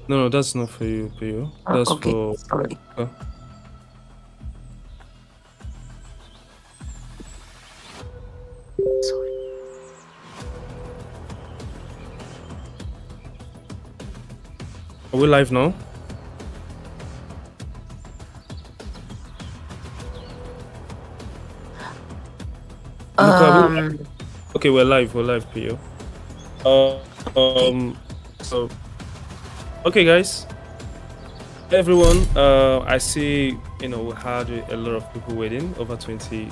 No, that's not for you, Pio. That's Okay, for. sorry. Sorry. Are we live now? Okay, we're live, Pio. So, okay, guys. Hey, everyone. I see, we had a lot of people waiting, over 20,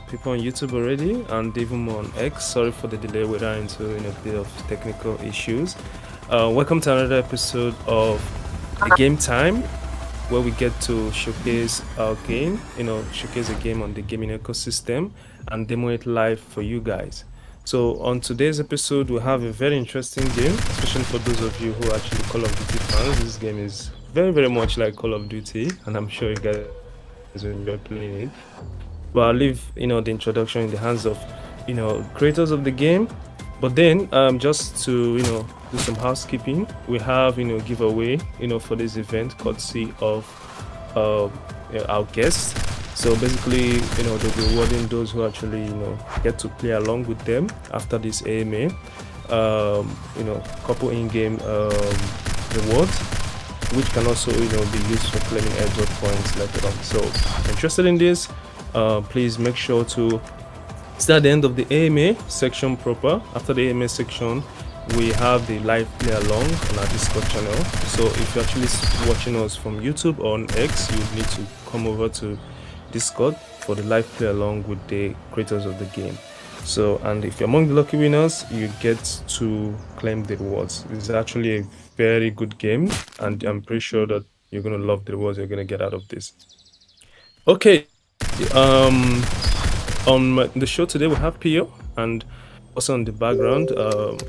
people on YouTube already, and even more on X. Sorry for the delay. We ran into, a bit of technical issues. Welcome to another episode of GAIMtime, where we get to showcase our game, showcase a game on the gaming ecosystem and demo it live for you guys. So on today's episode, we have a very interesting game, especially for those of you who are actually Call of Duty fans. This game is very, very much like Call of Duty, and I'm sure you guys will enjoy playing it. But I'll leave, the introduction in the hands of, creators of the game. But then, just to, do some housekeeping, we have, giveaway, for this event, courtesy of our guests. So basically, they'll be rewarding those who actually, get to play along with them after this AMA. Couple in-game rewards, which can also, be used for claiming airdrop points later on. So, if you're interested in this, please make sure to stay at the end of the AMA section proper. After the AMA section, we have the live play along on our Discord channel. So if you're actually watching us from YouTube or on X, you need to come over to Discord for the live play along with the creators of the game. So, and if you're among the lucky winners, you get to claim the rewards. It's actually a very good game, and I'm pretty sure that you're going to love the rewards you're going to get out of this. Okay, on the show today we have Pio, and also on the background,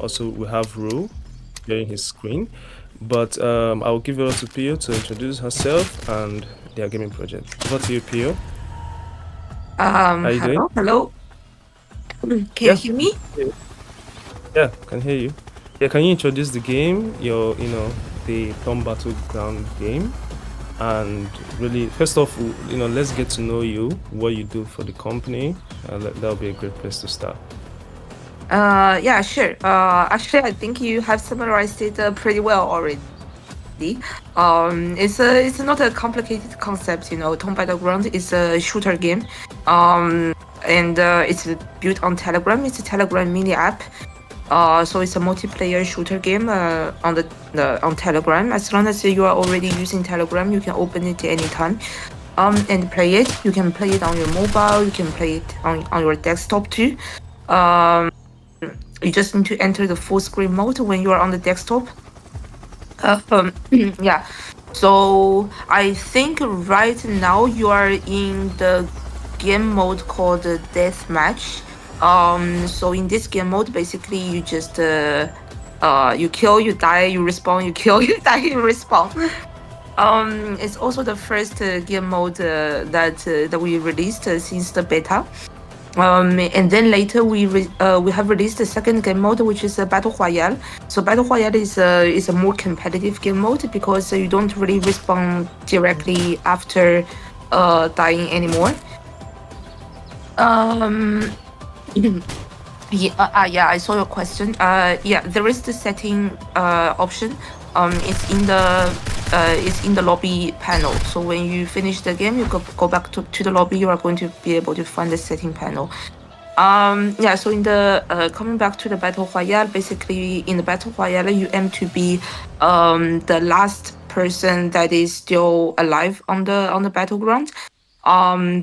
also we have Ru sharing his screen. But I'll give it over to Pio to introduce herself and their gaming project. Over to you, Pio. How you doing? Hello. Can you hear me? Yeah, can hear you. Yeah, can you introduce the game, the TON Battleground game? And really, first off, let's get to know you, what you do for the company. That'll be a great place to start. Yeah, sure. Actually, I think you have summarized it pretty well already. It's not a complicated concept. TON Battleground is a shooter game. And it's built on Telegram. It's a Telegram mini app. So it's a multiplayer shooter game on Telegram. As long as you are already using Telegram, you can open it anytime and play it. You can play it on your mobile. You can play it on your desktop too. You just need to enter the full screen mode when you are on the desktop. Yeah. So I think right now you are in the game mode called Deathmatch. So in this game mode, basically you just you kill, you die, you respawn, you kill, you die, you respawn. It's also the first game mode that we released since the beta. And then later we have released the second game mode, which is a Battle Royale. So Battle Royale is a more competitive game mode because you don't really respawn directly after dying anymore. Yeah, I saw your question. Yeah, there is the setting option. It's in the lobby panel. So when you finish the game, you go back to the lobby. You are going to be able to find the setting panel. Yeah. So in the coming back to the battle royale, basically in the battle royale, you aim to be the last person that is still alive on the battleground.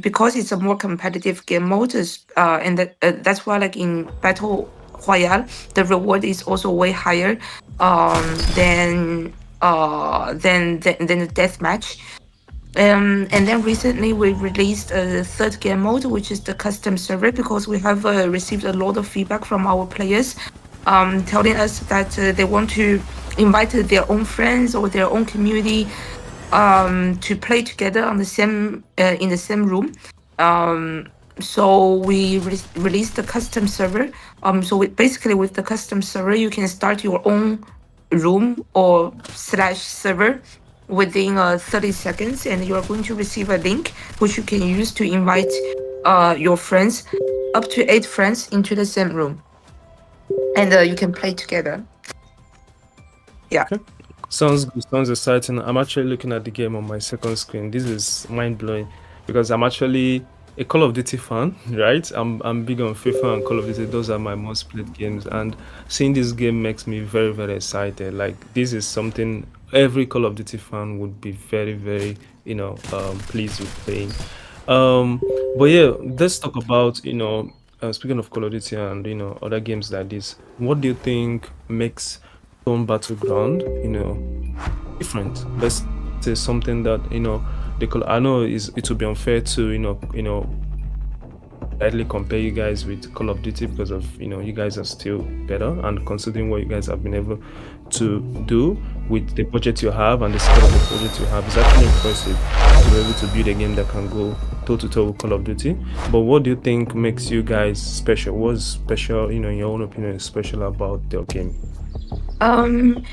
Because it's a more competitive game mode, and that's why, like in battle royale, the reward is also way higher than the death match. And then recently we released a third game mode, which is the custom server, because we have received a lot of feedback from our players, telling us that they want to invite their own friends or their own community to play together on the same in the same room. So we released the custom server. Basically with the custom server, you can start your own room or slash server within 30 seconds, and you are going to receive a link which you can use to invite your friends, up to 8 friends, into the same room, and you can play together. Yeah. Okay. Sounds good, sounds exciting. I'm actually looking at the game on my second screen. This is mind-blowing because I'm actually a Call of Duty fan, right? I'm big on FIFA and Call of Duty. Those are my most played games, and seeing this game makes me very, very excited. Like this is something every Call of Duty fan would be very, very, pleased with playing. But yeah, let's talk about, speaking of Call of Duty and other games like this. What do you think makes TON Battleground, different? Let's say something that I know it would be unfair to directly compare you guys with Call of Duty because of you guys are still better, and considering what you guys have been able to do with the budget you have and the scale of the budget you have, it's actually impressive to be able to build a game that can go toe to toe with Call of Duty. But what do you think makes you guys special? What's special, in your own opinion, is special about their game?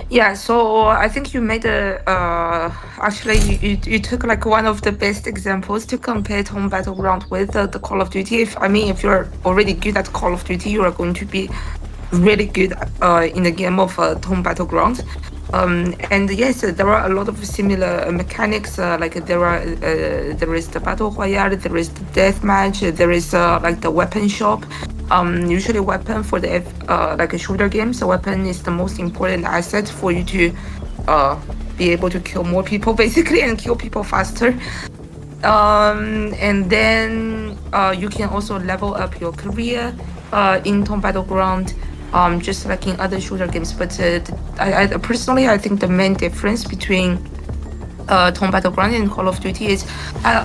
Yeah, so I think you made actually you took like one of the best examples to compare TON Battleground with the Call of Duty. If you're already good at Call of Duty, you are going to be really good in the game of TON Battleground. And yes, there are a lot of similar mechanics. Like there is the battle royale, there is the deathmatch, there is like the weapon shop. Usually, weapon for the like a shooter game, so weapon is the most important asset for you to be able to kill more people, basically, and kill people faster. And then you can also level up your career in TON Battleground, just like in other shooter games. But I personally, I think the main difference between TON Battleground and Call of Duty is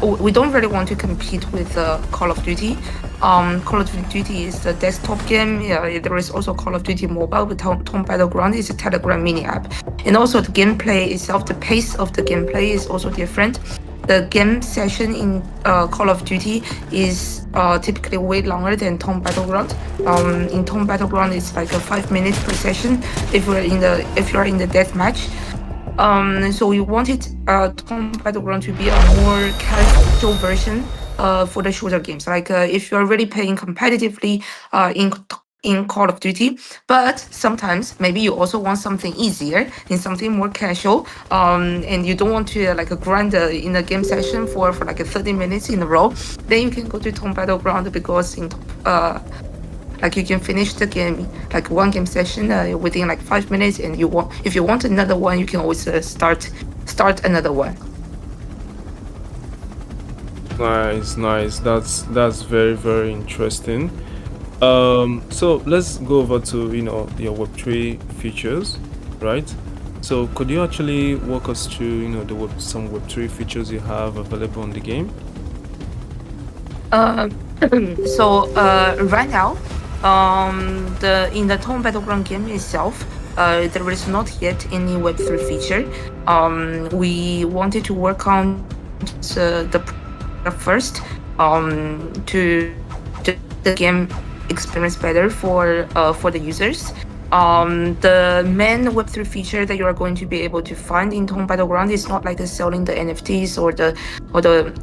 we don't really want to compete with Call of Duty. Call of Duty is a desktop game. There is also Call of Duty Mobile, but TON Battleground is a Telegram mini app. And also the gameplay itself, the pace of the gameplay is also different. The game session in Call of Duty is typically way longer than TON Battleground. In TON Battleground, it's like a 5 minutes per session if you are in the deathmatch. So we wanted TON Battleground to be a more casual version for the shooter games. Like if you're really playing competitively in Call of Duty, but sometimes maybe you also want something easier and something more casual, and you don't want to like grind in a game session for like 30 minutes in a row, then you can go to TON Battleground, because like you can finish the game, like one game session within like 5 minutes, and if you want another one, you can always start another one. Nice. That's very, very interesting. So let's go over to your Web3 features, right? So could you actually walk us through some Web3 features you have available on the game? So right now, in the TON Battleground game itself, there is not yet any Web3 feature. We wanted to work on the first to the game experience better for the users. The main Web3 feature that you are going to be able to find in TON Battleground is not like selling the NFTs or the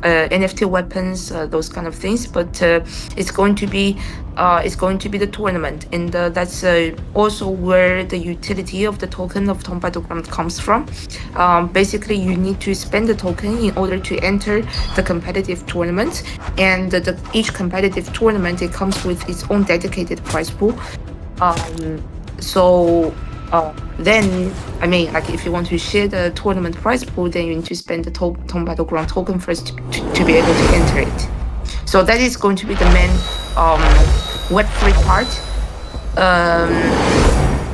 NFT weapons, those kind of things, but it's going to be the tournament, and that's also where the utility of the token of TON Battleground comes from. Basically, you need to spend the token in order to enter the competitive tournament, and each competitive tournament, it comes with its own dedicated prize pool. So then, I mean, like if you want to share the tournament prize pool, then you need to spend the TON Battleground token first to be able to enter it. So that is going to be the main Web3 part.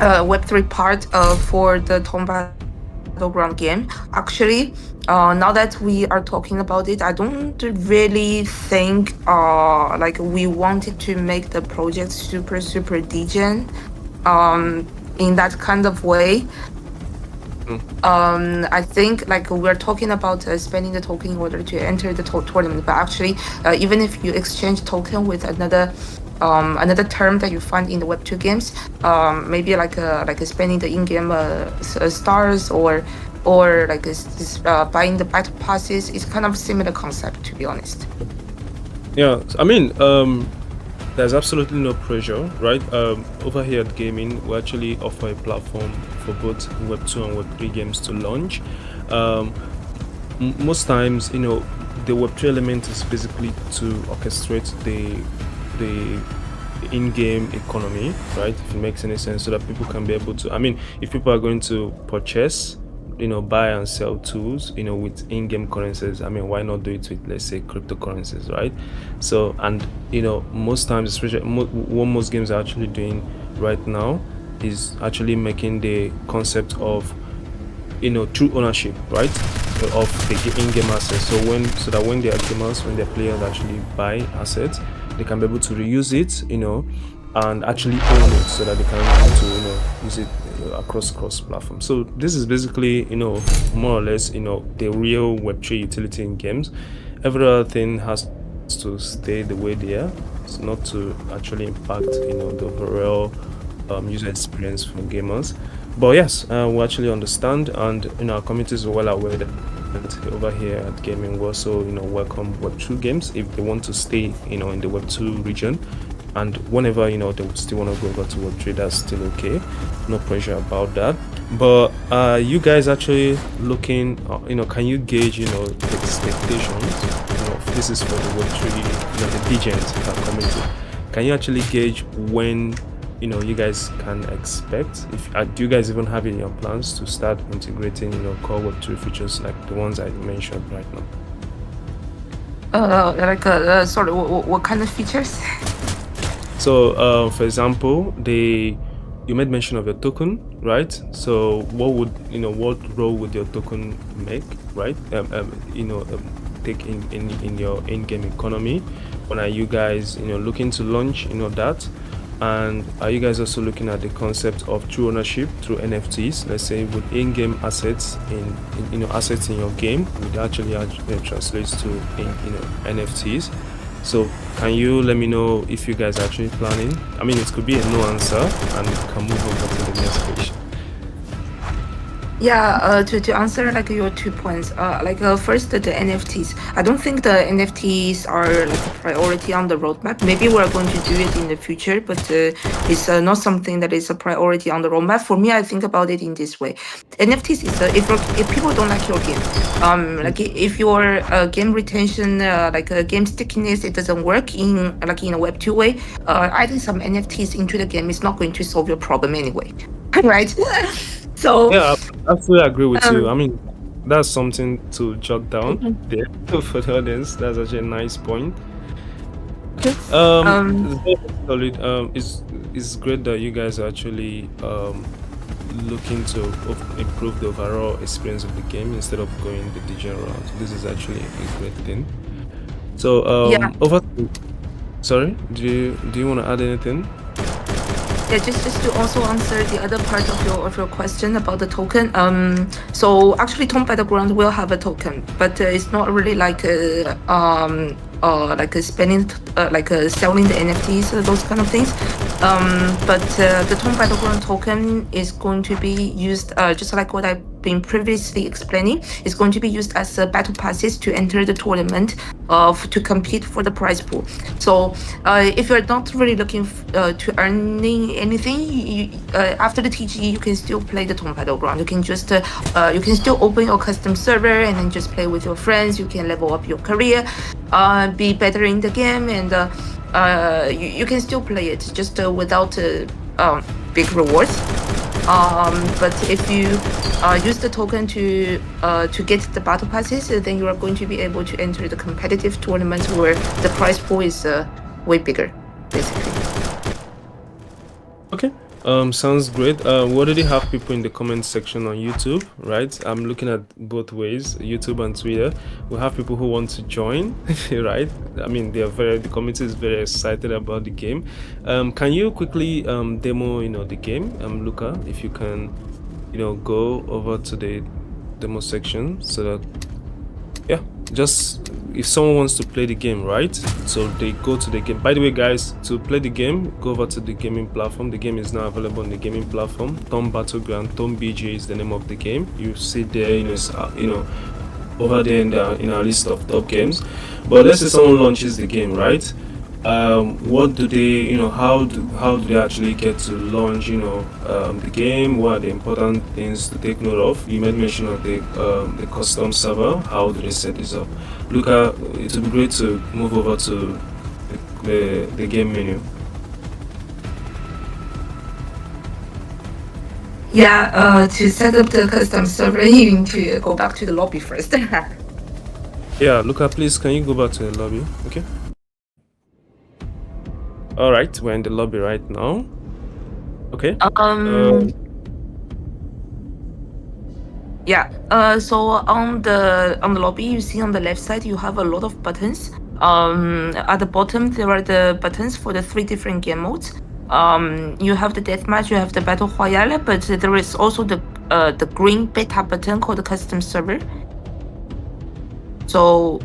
Web3 part for the TON Battleground game. Actually, now that we are talking about it, I don't really think like we wanted to make the project super degen in that kind of way. I think like we're talking about spending the token in order to enter the tournament, but actually even if you exchange token with another term that you find in the Web2 games, maybe like spending the in-game stars or like buying the battle passes, it's kind of similar concept, to be honest. Yeah, I mean, there's absolutely no pressure, right? Over here at GAIMIN, we actually offer a platform for both Web2 and Web3 games to launch. Most times, you know, the Web3 element is basically to orchestrate the in-game economy, right? If it makes any sense, so that people can be able to, I mean, if people are going to purchase, you know, buy and sell tools, you know, with in-game currencies, I mean, why not do it with, let's say, cryptocurrencies, right? So, and you know, most times, especially what most games are actually doing right now is actually making the concept of, you know, true ownership, right, of the in-game assets. So that when their gamers, when their players actually buy assets, they can be able to reuse it, you know, and actually own it, so that they can be able to, you know, use it across platform. So this is basically, you know, more or less, you know, the real Web3 utility in games. Every other thing has to stay the way they are. It's not to actually impact, you know, the overall user experience for gamers. But yes, we actually understand, and you know, our communities are well aware that over here at GAIMIN, we also, you know, welcome Web2 games if they want to stay, you know, in the Web2 region. And whenever, you know, they still want to go over to Web3, that's still okay. No pressure about that. But you guys actually looking, you know, can you gauge, you know, the expectations? You know, this is for the Web3, you know, the DGens community. Can you actually gauge when, you know, you guys can expect? If do you guys even have in your plans to start integrating, you know, core Web3 features like the ones I mentioned right now? Sorry, what kind of features? So, for example, you made mention of your token, right? So, what role would your token make, right? Take in your in-game economy? When are you guys, you know, looking to launch, you know, that? And are you guys also looking at the concept of true ownership through NFTs? Let's say with in-game assets assets in your game, would actually translates to NFTs. So can you let me know if you guys are actually planning? I mean, it could be a no answer, and we can move over to the next question. Yeah, to answer like your 2 points, first the NFTs. I don't think the NFTs are like a priority on the roadmap. Maybe we're going to do it in the future, but it's not something that is a priority on the roadmap. For me, I think about it in this way: NFTs is if people don't like your game, like if your game retention, game stickiness, it doesn't work in a Web2 way. Adding some NFTs into the game is not going to solve your problem anyway, right? So yeah, I absolutely agree with you. I mean, that's something to jot down there for the audience. That's actually a nice point. Okay. Solid. It's great that you guys are actually looking to improve the overall experience of the game instead of going the digital route. This is actually a great thing. So yeah. Sorry, do you want to add anything? Yeah, just to also answer the other part of your question about the token. So actually, TON Battleground will have a token, but it's not really like like spending, selling the NFTs, those kind of things. But the TON Battleground token is going to be used, just like what I've been previously explaining, is going to be used as battle passes to enter the tournament to compete for the prize pool. So if you're not really looking to earning anything, after the TGE, you can still play the TON Battleground. You can just you can still open your custom server and then just play with your friends. You can level up your career, be better in the game, and you can still play it just without big rewards. But if you use the token to get the battle passes, then you are going to be able to enter the competitive tournaments where the prize pool is way bigger, basically. Okay. Sounds great. We already have people in the comment section on YouTube, right? I'm looking at both ways, YouTube and Twitter. We have people who want to join, right? I mean, the community is very excited about the game. Can you quickly demo, the game, Luca? If you can, go over to the demo section so that, yeah, just if someone wants to play the game, right? So they go to the game. By the way, guys, to play the game, go over to the gaming platform. The game is now available on the gaming platform. TON Battleground, TON BG is the name of the game. You see there, over there in our list of top games. But let's say someone launches the game, right? What do they, how do they actually get to launch, the game? What are the important things to take note of? You made mention of the custom server. How do they set this up? Luca, it would be great to move over to the game menu. Yeah, to set up the custom server, you need to go back to the lobby first. Yeah, Luca, please, can you go back to the lobby? Okay. All right, we're in the lobby right now. Okay. Yeah. So on the lobby, you see on the left side, you have a lot of buttons. At the bottom, there are the buttons for the 3 different game modes. You have the deathmatch, you have the battle royale, but there is also the green beta button called the custom server. So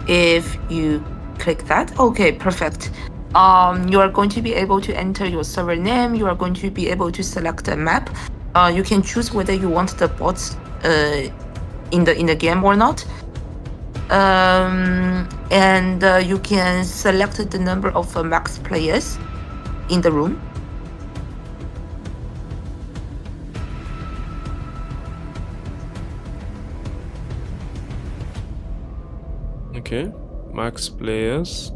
if you click that, okay, perfect. You are going to be able to enter your server name. You are going to be able to select a map. You can choose whether you want the bots in the game or not. And you can select the number of max players in the room. Okay, max players.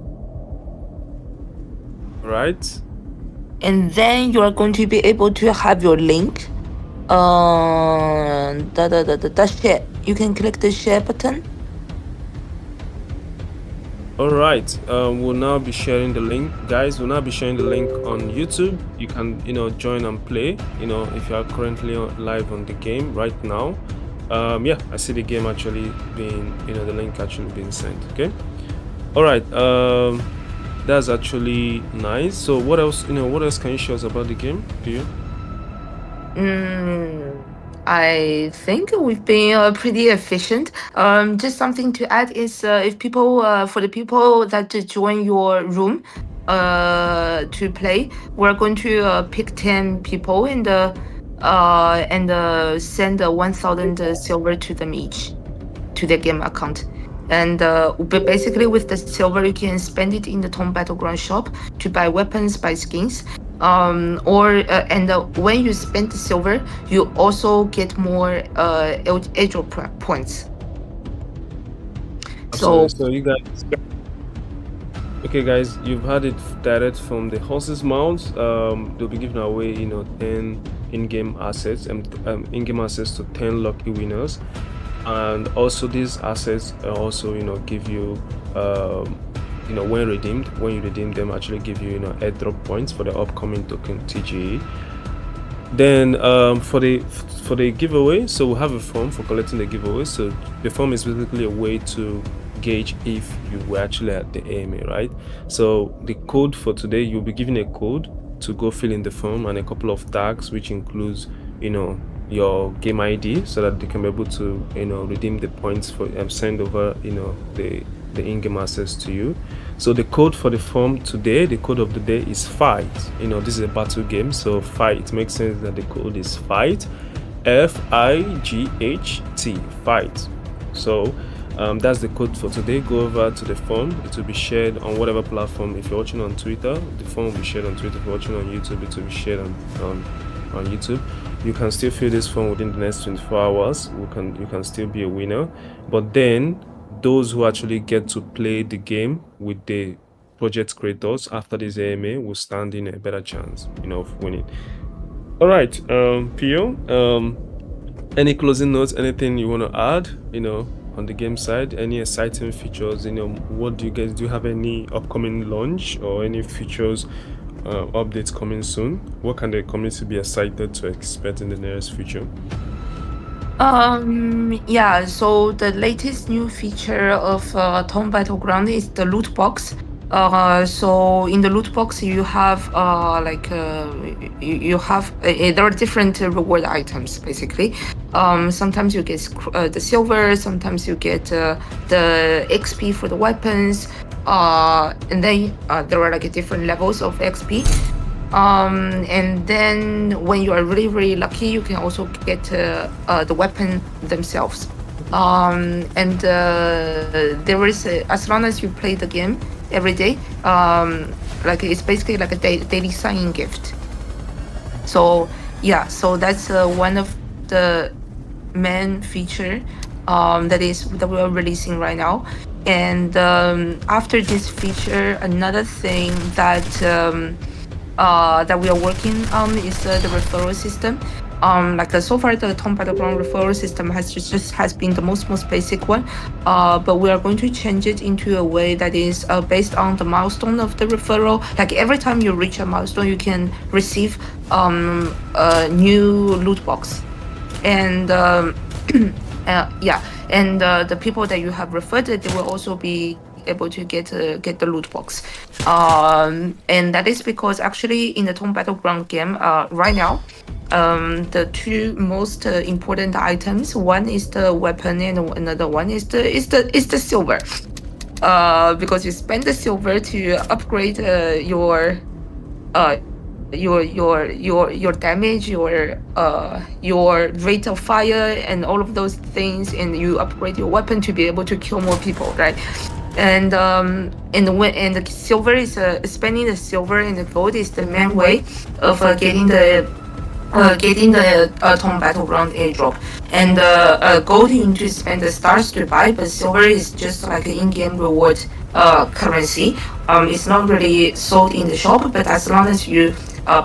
Right. And then you are going to be able to have your link. The share. You can click the share button. All right. We'll now be sharing the link, guys. We'll now be sharing the link on YouTube. You can, join and play. If you are currently live on the game right now. Yeah, I see the game actually being, the link actually being sent. Okay. All right. That's actually nice. So what else? What else can you show us about the game? Do you? I think we've been pretty efficient. Just something to add is if people, for the people that join your room to play, we're going to pick 10 people and send 1,000 silver to them each, to their game account. And basically with the silver, you can spend it in the TON Battleground shop to buy weapons, buy skins. And when you spend the silver, you also get more airdrop points. So you guys, okay, guys, you've had it direct from the horse's mouths. They'll be giving away, 10 in-game assets and in-game access to 10 lucky winners, and also these assets also, give you. When you redeem them, actually give you, airdrop points for the upcoming token TGE. Then for the giveaway, so we'll have a form for collecting the giveaway. So the form is basically a way to gauge if you were actually at the AMA, right? So the code for today, you'll be given a code to go fill in the form and a couple of tags, which includes, your game ID so that they can be able to redeem the points for send over the in-game access to you. So the code for the form today, the code of the day is fight. This is a battle game, so fight. It makes sense that the code is fight, FIGHT, fight. So that's the code for today. Go over to the form. It will be shared on whatever platform. If you're watching on Twitter, the form will be shared on Twitter. If you're watching on YouTube, it will be shared on YouTube. You can still fill this form within the next 24 hours. You can still be a winner. But then those who actually get to play the game with the project creators after this AMA will stand in a better chance, of winning. All right, Pio, any closing notes? Anything you want to add? On the game side, any exciting features? What do you guys do? You have any upcoming launch or any features? Updates coming soon? What can the community be excited to expect in the nearest future? Yeah, so the latest new feature of TON Battleground is the loot box. So in the loot box you have there are different reward items basically. Sometimes you get the silver, sometimes you get the XP for the weapons, and then there are like different levels of XP. And then when you are really, really lucky, you can also get the weapon themselves. And there is as long as you play the game every day, like it's basically like a daily sign-in gift. So yeah, so that's one of the main feature that we are releasing right now. And after this feature, another thing that we are working on is the referral system. So far the TON Battleground referral system has been the most basic one, but we are going to change it into a way that is based on the milestone of the referral. Like every time you reach a milestone, you can receive a new loot box, and and the people that you have referred, they will also be able to get the loot box, and that is because actually in the TON Battleground game right now, the two most important items, one is the weapon and another one is the silver, because you spend the silver to upgrade your damage, your rate of fire and all of those things, and you upgrade your weapon to be able to kill more people, right? And the silver is spending the silver and the gold is the main way of getting the TON Battleground airdrop. And gold you need to spend the stars to buy, but silver is just like an in-game reward currency. It's not really sold in the shop, but as long as you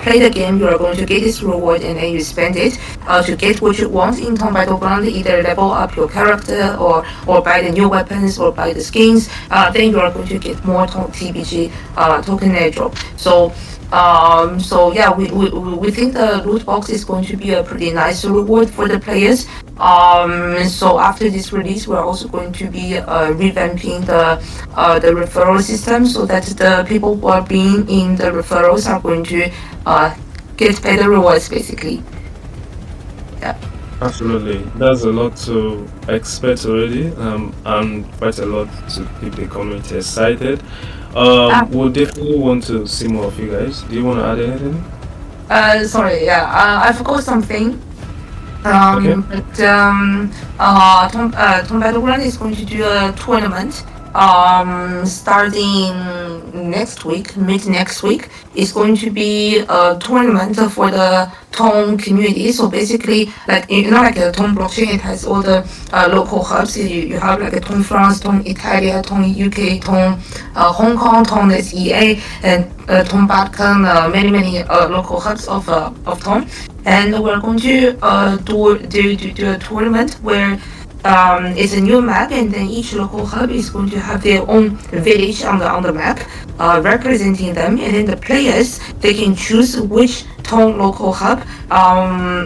play the game, you are going to get this reward, and then you spend it to get what you want in TON Battleground, either level up your character or buy the new weapons or buy the skins. Then you are going to get more TBG token airdrop. So yeah, we think the loot box is going to be a pretty nice reward for the players. So after this release, we're also going to be revamping the referral system so that the people who are being in the referrals are going to get better rewards, basically. Yeah. Absolutely, there's a lot to expect already, and quite a lot to keep the community excited. We'll definitely want to see more of you guys. Do you want to add anything? Sorry, yeah, I forgot something. Okay. But TON Battleground is going to do a tournament starting next week, mid next week. It's going to be a tournament for the TON community. So basically, like like a TON blockchain, it has all the local hubs. You have like a TON France, TON Italia, TON UK, TON Hong Kong, TON SEA, and TON Balkan, many local hubs of TON. And we're going to do a tournament where it's a new map, and then each local hub is going to have their own village on the map, representing them. And then the players, they can choose which TON local hub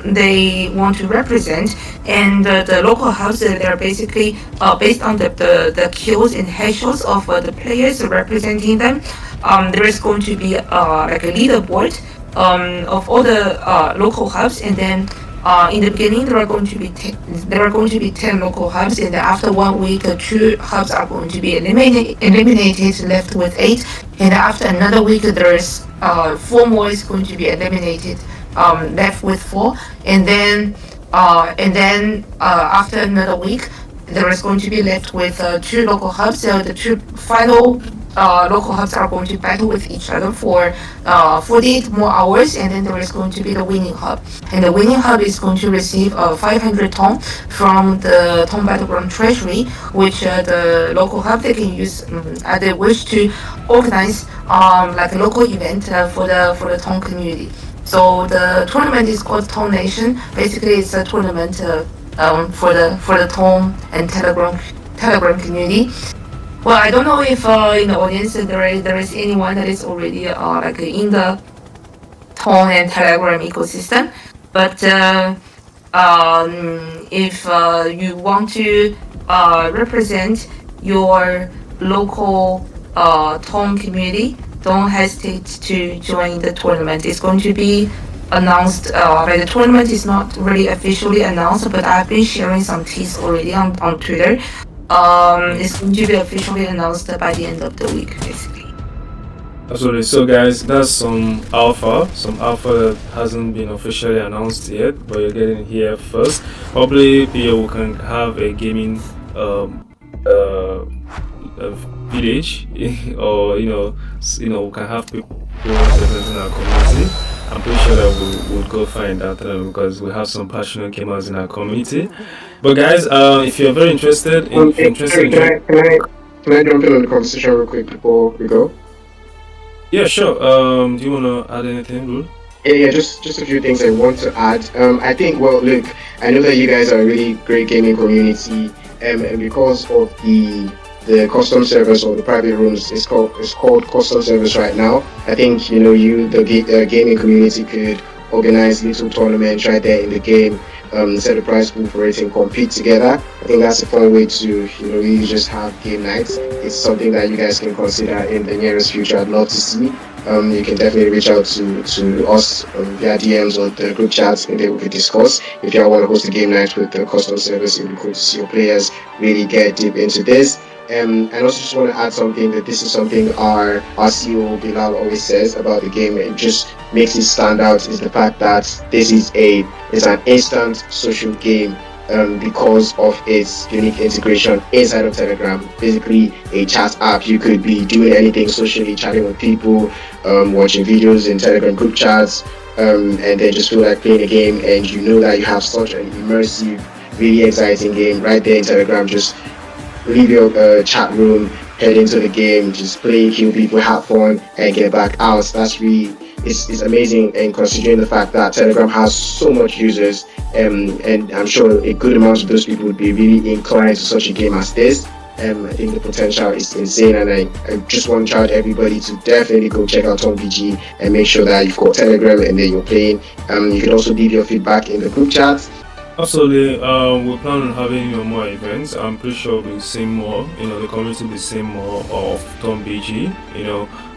they want to represent. And the local hubs, they're basically based on the kills and headshots of the players representing them. There is going to be like a leaderboard of all the local hubs, and then In the beginning, there are going to be 10 local hubs, and after 1 week, 2 hubs are going to be eliminated, left with 8. And after another week, there's 4 more is going to be eliminated, left with 4. And then after another week, there is going to be left with 2 local hubs. So the 2 final local hubs are going to battle with each other for 48 more hours, and then there is going to be the winning hub. And the winning hub is going to receive 500 ton from the TON Battleground treasury, which the local hub they can use as they wish to organize like a local event for the TON community. So the tournament is called TON Nation. Basically, it's a tournament for the TON and Telegram community. Well, I don't know if in the audience there is anyone that is already like in the TON and Telegram ecosystem, but if you want to represent your local TON community, don't hesitate to join the tournament. It's going to be announced. Like the tournament is not really officially announced, but I've been sharing some teas already on Twitter. It's going to be officially announced by the end of the week, basically. Absolutely. So, guys, that's some alpha that hasn't been officially announced yet, but you're getting here first. Probably we can have a gaming village, or we can have people representing our community. I'm pretty sure that we would go find that because we have some passionate gamers in our community. But guys, if you're very interested in, Can I jump in on the conversation real quick before we go? Yeah, sure. Do you want to add anything, Rule? Yeah, just a few things I want to add. I think, well, look, I know that you guys are a really great gaming community, and because of the custom service or the private rooms, it's called custom service right now. I think the gaming community could organize little tournaments right there in the game, set a prize pool for it and compete together. I think that's a fun way to really just have game nights. It's something that you guys can consider in the nearest future. I'd love to see. You can definitely reach out to us via DMs or the group chats, and then we could discuss. If y'all want to host a game night with the custom service, it would be cool to see your players really get deep into this. And also just want to add something, that this is something our CEO Bilal always says about the game. It just makes it stand out, is the fact that this is an instant social game because of its unique integration inside of Telegram. Basically a chat app. You could be doing anything socially, chatting with people, watching videos in Telegram group chats, and then just feel like playing a game, and you know that you have such an immersive, really exciting game right there in Telegram. Just leave your chat room, head into the game, just play, kill people, have fun, and get back out. That's really, it's amazing. And considering the fact that Telegram has so much users, and I'm sure a good amount of those people would be really inclined to such a game as this. I think the potential is insane, and I just want to charge everybody to definitely go check out TON BG and make sure that you've got Telegram and then you're playing. You can also leave your feedback in the group chat. Absolutely. We plan on having more events. I'm pretty sure we'll see more. The community will be seeing more of TON BG.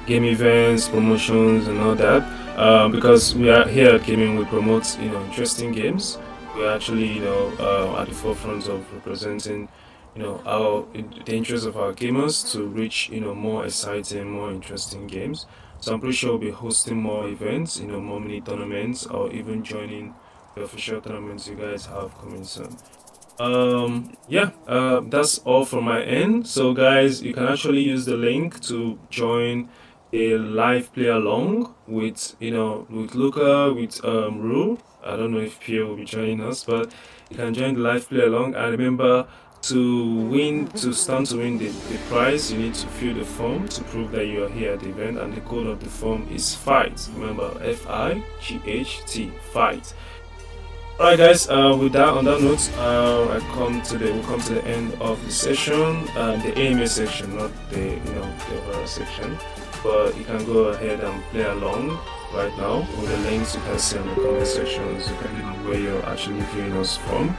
Game events, promotions, and all that. Because we are here at Gaming, we promote interesting games. We're actually at the forefront of representing the interests of our gamers to reach more exciting, more interesting games. So I'm pretty sure we'll be hosting more events, more mini tournaments, or even joining the official tournaments you guys have coming soon. That's all from my end. So guys, you can actually use the link to join a live play along with with Luca, with Rue. I don't know if Pierre will be joining us, but you can join the live play along. And remember, to stand to win the prize, you need to fill the form to prove that you are here at the event, and the code of the form is FIGHT. Remember, FIGHT, fight. Alright guys, on that note, we'll come to the end of the session, the AMA section, not the overall section. But you can go ahead and play along right now with the links you can see in the comment sections, depending on where you're actually viewing us from.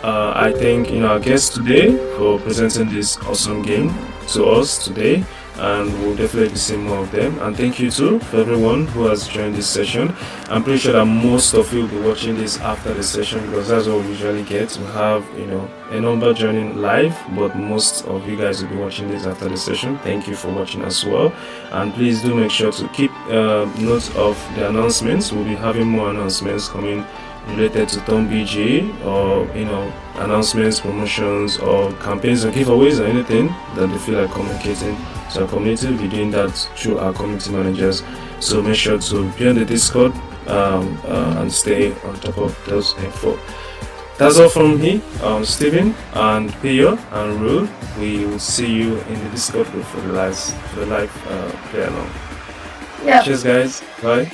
I thank our guest today for presenting this awesome game to us today. and we'll definitely be seeing more of them. And thank you too for everyone who has joined this session. I'm pretty sure that most of you will be watching this after the session, because that's what we usually get. We have, you know, a number joining live, but most of you guys will be watching this after the session. Thank you for watching as well, and please do make sure to keep note of the announcements. We'll be having more announcements coming related to TON BG, or, you know, announcements, promotions, or campaigns and giveaways, or anything that they feel like communicating to our community. We'll be doing that through our community managers. So make sure to be on the Discord and stay on top of those info. That's all from me, Steven and Pio and Rule. We will see you in the Discord group for the live play along. Yeah. Cheers, guys. Bye.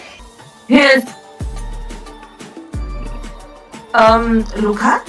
Yes. Luca?